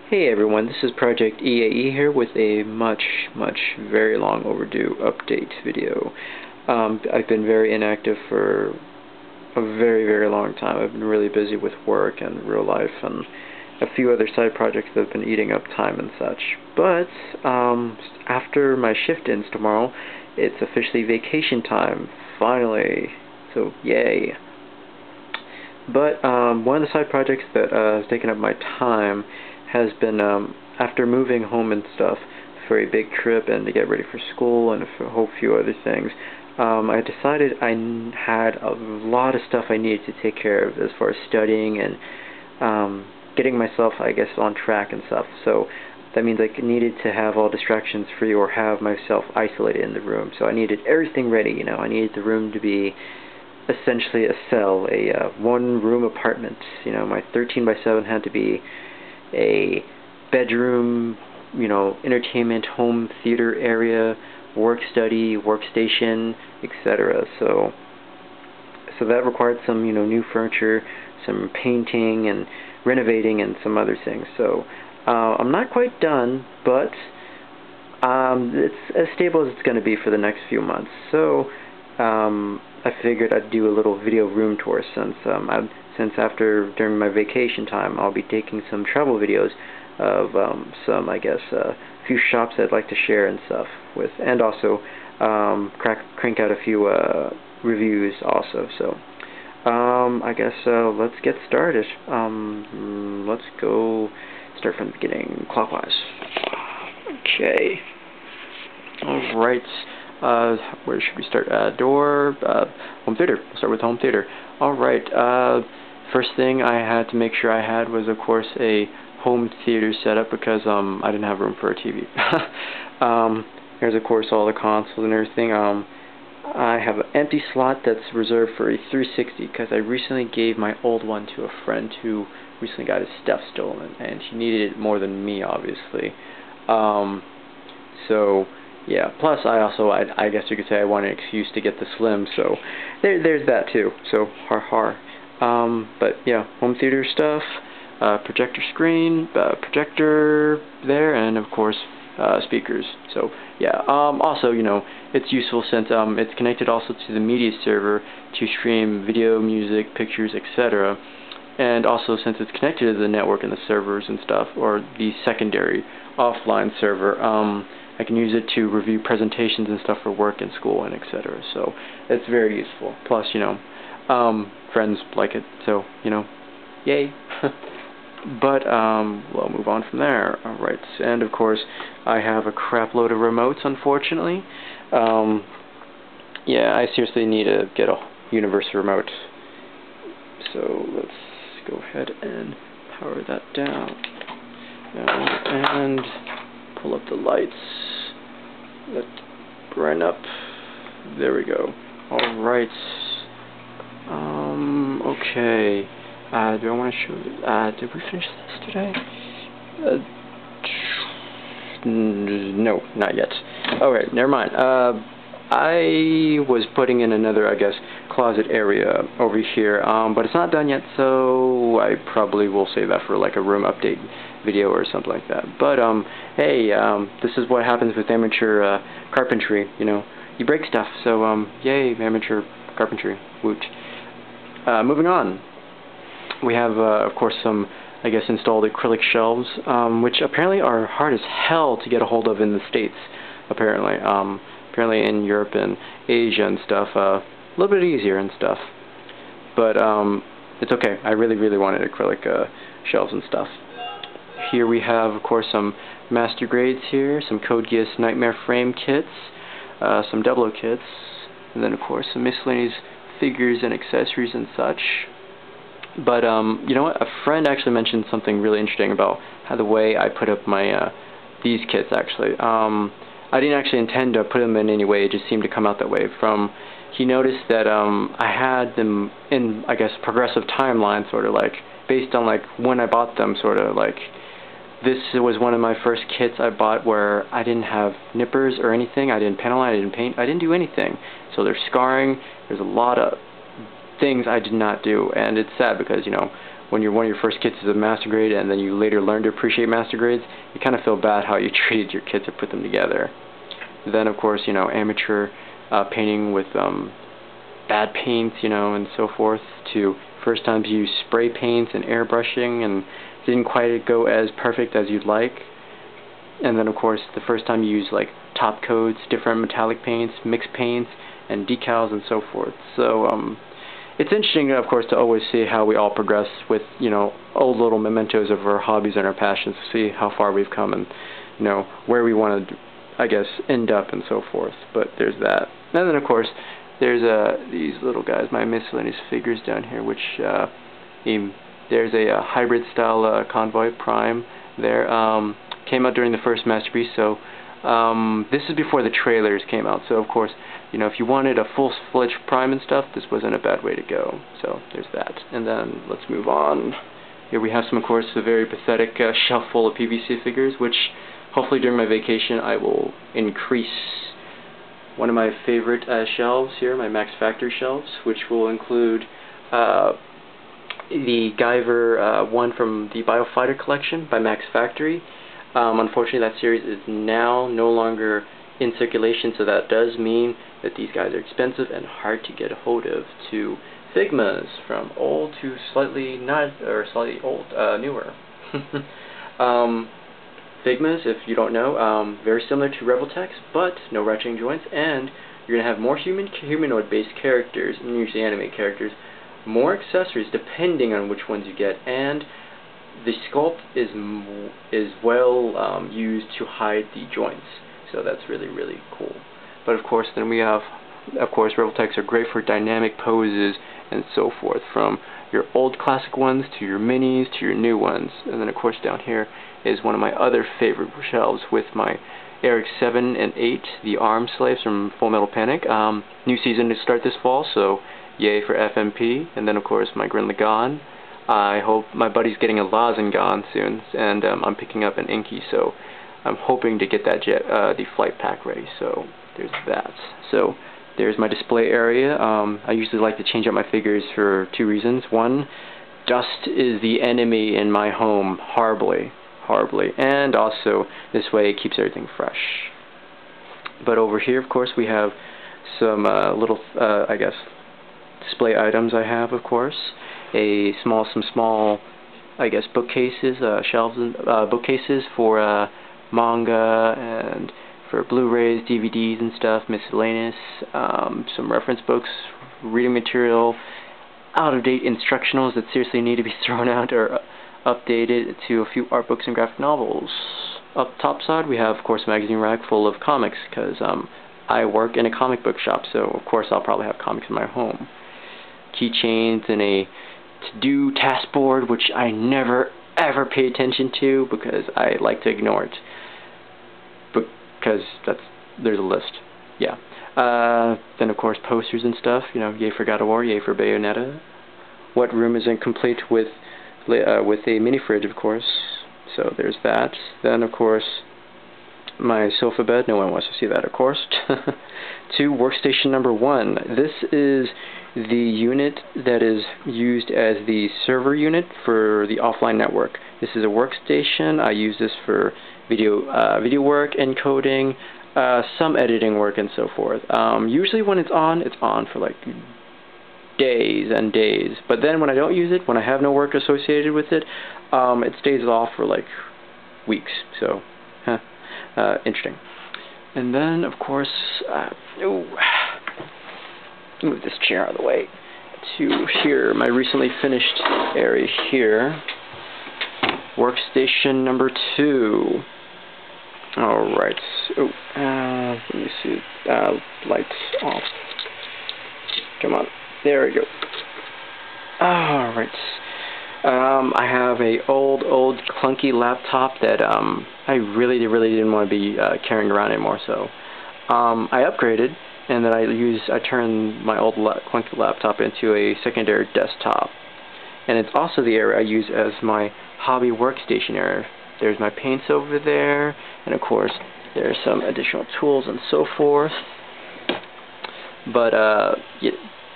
Hey everyone, this is projecteae here with a very long overdue update video. I've been very inactive for a very long time. I've been really busy with work and real life and a few other side projects that have been eating up time and such. But after my shift ends tomorrow, it's officially vacation time, finally. So yay. But one of the side projects that has taken up my time has been, after moving home and stuff for a big trip and to get ready for school and a whole few other things, I decided I had a lot of stuff I needed to take care of as far as studying and getting myself, I guess, on track and stuff. So that means I needed to have all distractions free or have myself isolated in the room. So I needed everything ready, you know. I needed the room to be essentially a cell, a one-room apartment. You know, my 13 by 7 had to be a bedroom, you know, entertainment, home theater area, work study, workstation, etc. So that required some, you know, new furniture, some painting and renovating and some other things. So I'm not quite done, but it's as stable as it's going to be for the next few months. So I figured I'd do a little video room tour since after during my vacation time I'll be taking some travel videos of some, I guess, few shops I'd like to share and stuff with, and also crank out a few reviews also. So I guess let's get started. Let's go start from the beginning, clockwise. Okay. All right. Where should we start? Home theater. We'll start with home theater. Alright, first thing I had to make sure I had was, of course, a home theater setup because I didn't have room for a TV. Here's, of course, all the consoles and everything. I have an empty slot that's reserved for a 360 because I recently gave my old one to a friend who recently got his stuff stolen, and he needed it more than me, obviously. So yeah, plus I guess you could say I want an excuse to get the Slim, so there's that too, so har. But yeah, home theater stuff, projector screen, projector there, and of course speakers. So yeah, also, you know, it's useful since it's connected also to the media server to stream video, music, pictures, etc. And also since it's connected to the network and the servers and stuff, or the secondary offline server, I can use it to review presentations and stuff for work and school and etc. So it's very useful. Plus, you know, friends like it, so, you know, yay. But we'll move on from there. Alright, and of course I have a crap load of remotes, unfortunately. Yeah, I seriously need to get a universal remote. So let's go ahead and power that down. And pull up the lights. Let burn up. There we go. Alright. Okay. Do I want to show you? Did we finish this today? No, not yet. Alright, never mind. I was putting in another, I guess, closet area over here, but it's not done yet, so I probably will save that for like a room update video or something like that. But hey, this is what happens with amateur carpentry. You know, you break stuff. So yay, amateur carpentry. Woot. Moving on, we have of course some, I guess, installed acrylic shelves, which apparently are hard as hell to get a hold of in the States. Apparently, in Europe and Asia and stuff, a little bit easier and stuff. But it's okay. I really wanted acrylic shelves and stuff. Here we have, of course, some master grades here, some Code Geass Nightmare frame kits, some Double-O kits, and then of course some miscellaneous figures and accessories and such. But you know what? A friend actually mentioned something really interesting about how the way I put up my these kits actually. I didn't actually intend to put them in any way. It just seemed to come out that way. He noticed that I had them in, I guess, progressive timeline, sort of like based on like when I bought them, sort of like. This was one of my first kits I bought where I didn't have nippers or anything. I didn't panel line, I didn't paint, I didn't do anything. So there's scarring, there's a lot of things I did not do, and it's sad because, you know, when you're one of your first kids is a master grade and then you later learn to appreciate master grades, you kind of feel bad how you treated your kids or put them together. Then of course, amateur painting with bad paints, and so forth, to first times you use spray paints and airbrushing and didn't quite go as perfect as you'd like. And then of course the first time you use like top coats, different metallic paints, mixed paints, and decals and so forth. So it's interesting, of course, to always see how we all progress with, old little mementos of our hobbies and our passions, to see how far we've come and, where we want to, I guess, end up and so forth. But there's that. And then, of course, there's these little guys, my miscellaneous figures down here, which there's a hybrid style convoy prime there. Came out during the first Masterpiece, so this is before the trailers came out. So, of course, if you wanted a full-fledged prime and stuff, this wasn't a bad way to go. So there's that. And then let's move on. Here we have some, of course, a very pathetic shelf full of PVC figures, which hopefully during my vacation I will increase. One of my favorite shelves here, my Max Factory shelves, which will include the Guyver one from the Biofighter collection by Max Factory. Unfortunately, that series is now no longer in circulation, so that does mean that these guys are expensive and hard to get a hold of. To Figmas, from old to slightly old, newer. Figmas, if you don't know, very similar to Revoltex, but no ratcheting joints, and you're going to have more humanoid-based characters, and usually anime characters, more accessories depending on which ones you get, and the sculpt is well used to hide the joints. So that's really, really cool. But of course, then we have, Revoltex are great for dynamic poses and so forth, from your old classic ones to your minis to your new ones. And then of course down here is one of my other favorite shelves with my Eric 7 and 8, the arm slaves from Full Metal Panic. New season to start this fall, so yay for FMP. And then of course my Gurren Lagann. I hope my buddy's getting a Lazengan soon, and I'm picking up an Inky, so I'm hoping to get that the flight pack ready. So there's that. So there's my display area. I usually like to change out my figures for two reasons. One, dust is the enemy in my home, horribly, and also this way it keeps everything fresh. But over here, of course, we have some little, I guess, display items I have, of course. Some small, I guess, bookcases, shelves, and bookcases for manga and for Blu-rays, DVDs and stuff, miscellaneous, some reference books, reading material, out-of-date instructionals that seriously need to be thrown out or updated, to a few art books and graphic novels. Up top side, we have, of course, a magazine rack full of comics, because I work in a comic book shop, so of course I'll probably have comics in my home. Keychains and a to-do task board, which I never ever pay attention to because I like to ignore it. Because there's a list. Yeah. Then of course posters and stuff. Yay for God of War, yay for Bayonetta. What room isn't complete with a mini fridge, of course. So there's that. Then of course my sofa bed. No one wants to see that, of course. To workstation number 1. This is the unit that is used as the server unit for the offline network. This is a workstation. I use this for video work, encoding, some editing work, and so forth. Usually when it's on for like days and days. But then when I don't use it, when I have no work associated with it, it stays off for like weeks. So, interesting. And then, of course, move this chair out of the way to here, my recently finished area here. Workstation number 2. Alright, so, let me see, lights off. Come on, there we go. Alright, I have a old clunky laptop that I really didn't want to be carrying around anymore, so I upgraded, and then I turned my old clunky laptop into a secondary desktop. And it's also the area I use as my hobby workstation area. There's my paints over there, and of course there's some additional tools and so forth. But yeah,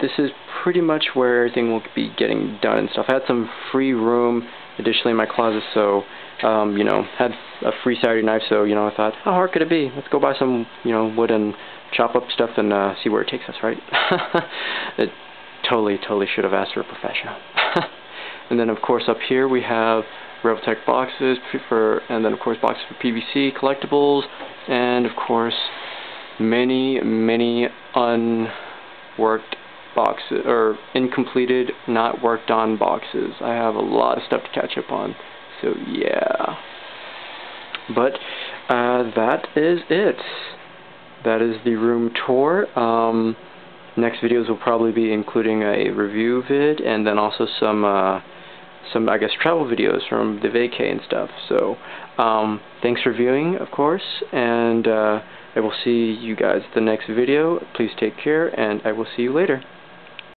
this is pretty much where everything will be getting done and stuff. I had some free room additionally in my closet, so you know, had a free Saturday night, so you know, I thought, how hard could it be? Let's go buy some, you know, wood and chop up stuff and see where it takes us, right? It totally should have asked for a professional. And then of course up here we have Revoltech boxes and then of course boxes for PVC collectibles, and of course many unworked boxes, or incompleted, not worked on boxes. I have a lot of stuff to catch up on, so yeah. But that is it. That is the room tour. Next videos will probably be including a review vid, and then also some I guess travel videos from the vacay and stuff. So thanks for viewing, of course, and I will see you guys the next video. Please take care, and I will see you later.